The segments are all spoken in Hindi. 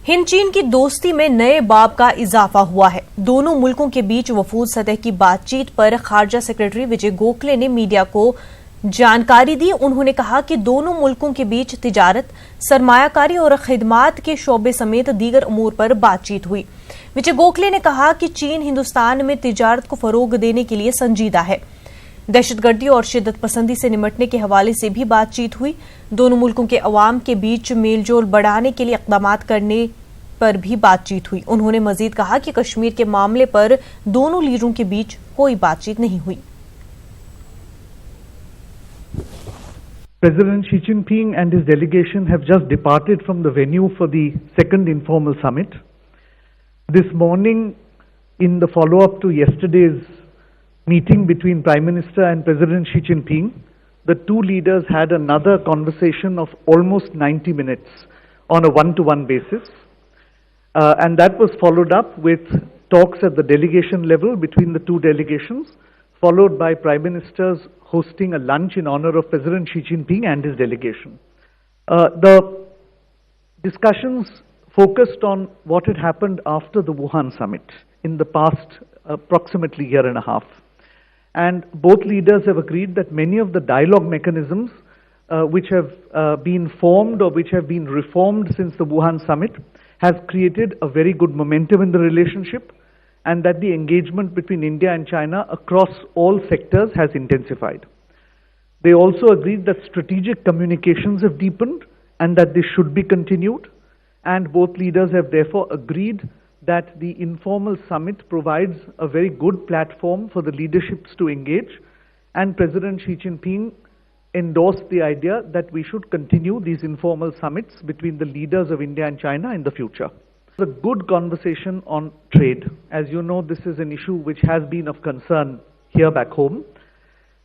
हिंद चीन की दोस्ती में नए बाब का इजाफा हुआ है। दोनों मुल्कों के बीच वफूद सतह की बातचीत पर खारजा सेक्रेटरी विजय गोखले ने मीडिया को जानकारी दी। उन्होंने कहा कि दोनों मुल्कों के बीच तिजारत, सरमायाकारी और खिदमात के शोबे समेत दीगर अमूर पर बातचीत हुई। विजय गोखले ने कहा कि चीन हिंदुस्तान में तिजारत को फरोग देने के लिए संजीदा है। दहशतगर्दी और शिद्दत पसंदी से निमटने के हवाले से भी बातचीत हुई। दोनों मुल्कों के अवाम के बीच मेलजोल बढ़ाने के लिए इक़दामात करने पर भी बातचीत हुई। उन्होंने मजीद कहा कि कश्मीर के मामले पर दोनों लीडरों के बीच कोई बातचीत नहीं हुई। President Xi Jinping and his delegation have just departed from the venue for the second informal summit. This morning, in the follow-up to yesterday's meeting between Prime Minister and President Xi Jinping, the two leaders had another conversation of almost 90 minutes on a one-to-one basis. And that was followed up with talks at the delegation level between the two delegations, followed by Prime Ministers hosting a lunch in honor of President Xi Jinping and his delegation. The discussions focused on what had happened after the Wuhan summit in the past approximately year and a half. And both leaders have agreed that many of the dialogue mechanisms which have been formed or which have been reformed since the Wuhan summit has created a very good momentum in the relationship, and that the engagement between India and China across all sectors has intensified. They also agreed that strategic communications have deepened and that this should be continued, and both leaders have therefore agreed that the informal summit provides a very good platform for the leaderships to engage, and President Xi Jinping endorsed the idea that we should continue these informal summits between the leaders of India and China in the future. A good conversation on trade. As you know, this is an issue which has been of concern here back home.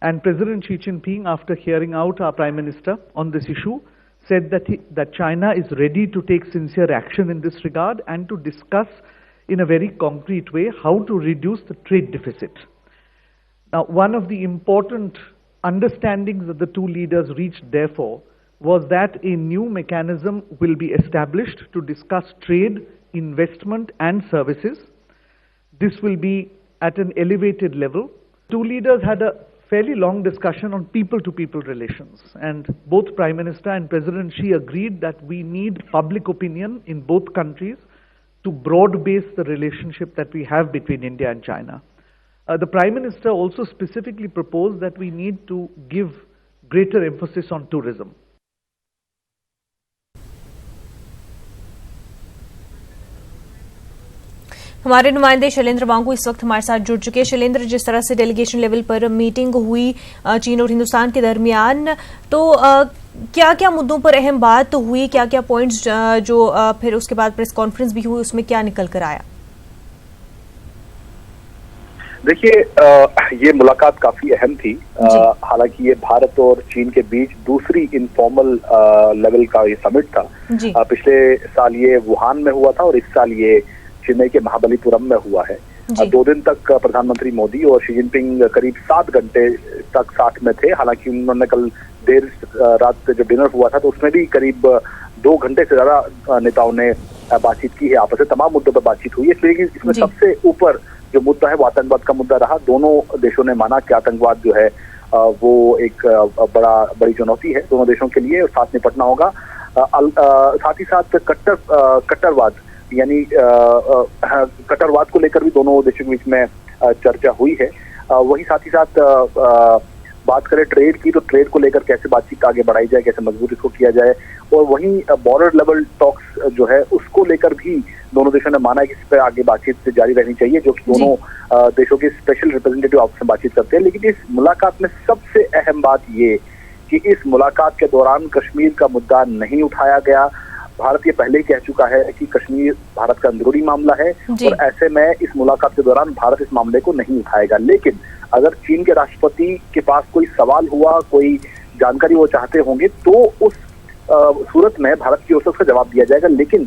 And President Xi Jinping, after hearing out our Prime Minister on this issue, said that China is ready to take sincere action in this regard and to discuss in a very concrete way how to reduce the trade deficit. Now, one of the important understandings that the two leaders reached, therefore, was that a new mechanism will be established to discuss trade, investment and services. This will be at an elevated level. Two leaders had a fairly long discussion on people-to-people relations, and both Prime Minister and President Xi agreed that we need public opinion in both countries to broad-base the relationship that we have between India and China. The Prime Minister also specifically proposed that we need to give greater emphasis on tourism. हमारे नुमाइंदे शैलेंद्र वांगू इस वक्त हमारे साथ जुड़ चुके हैं। शैलेंद्र, जिस तरह से डेलीगेशन लेवल पर मीटिंग हुई चीन और हिंदुस्तान के दरमियान, तो क्या क्या मुद्दों पर अहम बात हुई, क्या क्या पॉइंट्स जो फिर उसके बाद प्रेस कॉन्फ्रेंस भी हुई, उसमें क्या निकल कर आया? देखिए, ये मुलाकात काफी अहम थी। हालांकि ये भारत और चीन के बीच दूसरी इनफॉर्मल लेवल का ये समिट था। पिछले साल ये वुहान में हुआ था और इस साल ये चेन्नई के महाबलीपुरम में हुआ है। 2 दिन तक प्रधानमंत्री मोदी और शी जिनपिंग करीब 7 घंटे तक साथ में थे। हालांकि उन्होंने कल देर रात जब डिनर हुआ था तो उसमें भी करीब 2 घंटे से ज्यादा नेताओं ने बातचीत की है। आपस में तमाम मुद्दों पर बातचीत हुई है। इसलिए इसमें सबसे ऊपर जो मुद्दा है वो आतंकवाद का मुद्दा रहा। दोनों देशों ने माना कि आतंकवाद जो है वो एक बड़ी चुनौती है दोनों देशों के लिए और साथ निपटना होगा। साथ ही साथ कट्टरवाद यानी कट्टरवाद को लेकर भी दोनों देशों के बीच में चर्चा हुई है। वही साथ ही साथ बात करें ट्रेड की, तो ट्रेड को लेकर कैसे बातचीत आगे बढ़ाई जाए, कैसे मजबूत इसको किया जाए, और वहीं बॉर्डर लेवल टॉक्स जो है उसको लेकर भी दोनों देशों ने माना कि इस पर आगे बातचीत जारी रहनी चाहिए, जो कि दोनों देशों के स्पेशल रिप्रेजेंटेटिव आपस में बातचीत करते हैं। लेकिन इस मुलाकात में सबसे अहम बात ये कि इस मुलाकात के दौरान कश्मीर का मुद्दा नहीं उठाया गया। भारत ये पहले ही कह चुका है कि कश्मीर भारत का अंदरूनी मामला है और ऐसे में इस मुलाकात के दौरान भारत इस मामले को नहीं उठाएगा। लेकिन अगर चीन के राष्ट्रपति के पास कोई सवाल हुआ, कोई जानकारी वो चाहते होंगे, तो उस सूरत में भारत की ओर से उसका जवाब दिया जाएगा। लेकिन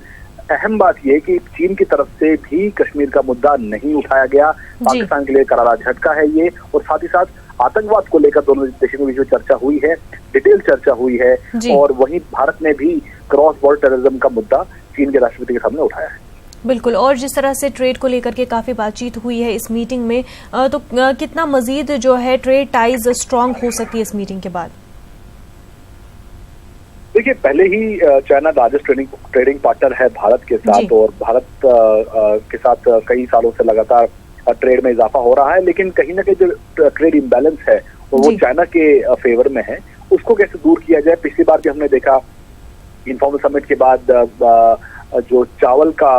अहम बात यह है कि चीन की तरफ से भी कश्मीर का मुद्दा नहीं उठाया गया। पाकिस्तान के लिए करारा झटका है ये, और साथ ही साथ आतंकवाद को लेकर दोनों देशों के बीच में चर्चा हुई है, डिटेल चर्चा हुई है, और वहीं भारत ने भी क्रॉस बॉर्डर टेररिज्म का मुद्दा चीन के राष्ट्रपति के सामने उठाया है। बिल्कुल, और जिस तरह से ट्रेड को लेकर के काफी बातचीत हुई है इस मीटिंग में, तो कितना मजीद जो है ट्रेड टाइज स्ट्रांग हो सकती है इस मीटिंग के बाद? देखिए, पहले ही चाइना लार्जेस्ट ट्रेडिंग पार्टनर है भारत के साथ, और भारत के साथ कई सालों से लगातार ट्रेड में इजाफा हो रहा है, लेकिन कहीं ना कहीं जो ट्रेड इम्बैलेंस है वो चाइना के फेवर में है। उसको कैसे दूर किया जाए? पिछली बार भी हमने देखा इनफॉर्मल समिट के बाद जो चावल का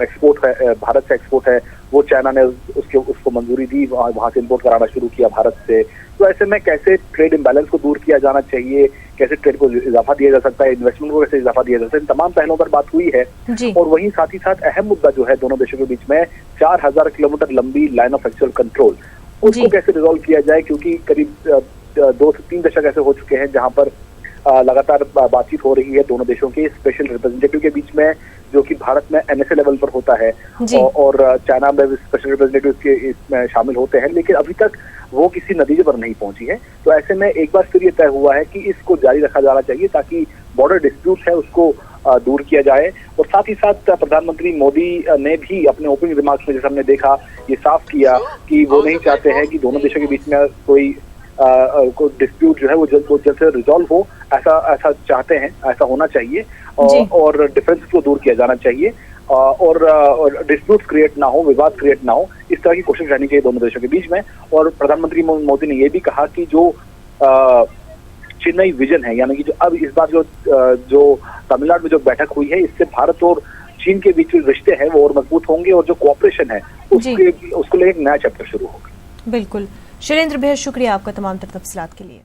एक्सपोर्ट है, भारत से एक्सपोर्ट है, वो चाइना ने उसको मंजूरी दी, वहां से इंपोर्ट कराना शुरू किया भारत से। तो ऐसे में कैसे ट्रेड इम्बैलेंस को दूर किया जाना चाहिए, कैसे ट्रेड को इजाफा दिया जा सकता है, इन्वेस्टमेंट को कैसे इजाफा दिया जा सकता है, इन तमाम पहलुओं पर बात हुई है। और वहीं साथ ही साथ अहम मुद्दा जो है दोनों देशों के बीच में 4000 किलोमीटर लंबी लाइन ऑफ एक्चुअल कंट्रोल, उसको कैसे रिजॉल्व किया जाए, क्योंकि करीब 2 से 3 दशक ऐसे हो चुके हैं जहां पर लगातार बातचीत हो रही है दोनों देशों के स्पेशल रिप्रेजेंटेटिव के बीच में, जो कि भारत में NSA लेवल पर होता है, और चाइना में भी स्पेशल रिप्रेजेंटेटिव के इसमें शामिल होते हैं, लेकिन अभी तक वो किसी नतीजे पर नहीं पहुंची है। तो ऐसे में एक बार फिर ये तय हुआ है कि इसको जारी रखा जाना चाहिए ताकि बॉर्डर डिस्प्यूट है उसको दूर किया जाए। और साथ ही साथ प्रधानमंत्री मोदी ने भी अपने ओपनिंग रिमार्क्स में, जैसे हमने देखा, ये साफ किया कि वो नहीं चाहते हैं कि दोनों देशों के बीच में कोई डिस्प्यूट जो है वो जल्द से रिजॉल्व हो, ऐसा चाहते हैं, ऐसा होना चाहिए, और डिफरेंस को दूर किया जाना चाहिए, और डिस्प्यूट क्रिएट ना हो, विवाद क्रिएट ना हो, इस तरह की कोशिश रहनी चाहिए दोनों देशों के बीच में। और प्रधानमंत्री मोदी ने ये भी कहा कि जो चेन्नई विजन है, यानी कि जो अब इस बार जो तमिलनाडु में जो बैठक हुई है, इससे भारत और चीन के बीच जो रिश्ते हैं वो और मजबूत होंगे, और जो कोऑपरेशन है उसको लेकर एक नया चैप्टर शुरू होगा। बिल्कुल, शैलेंद्र, बेहद शुक्रिया आपका तमाम तफसीलात के लिए।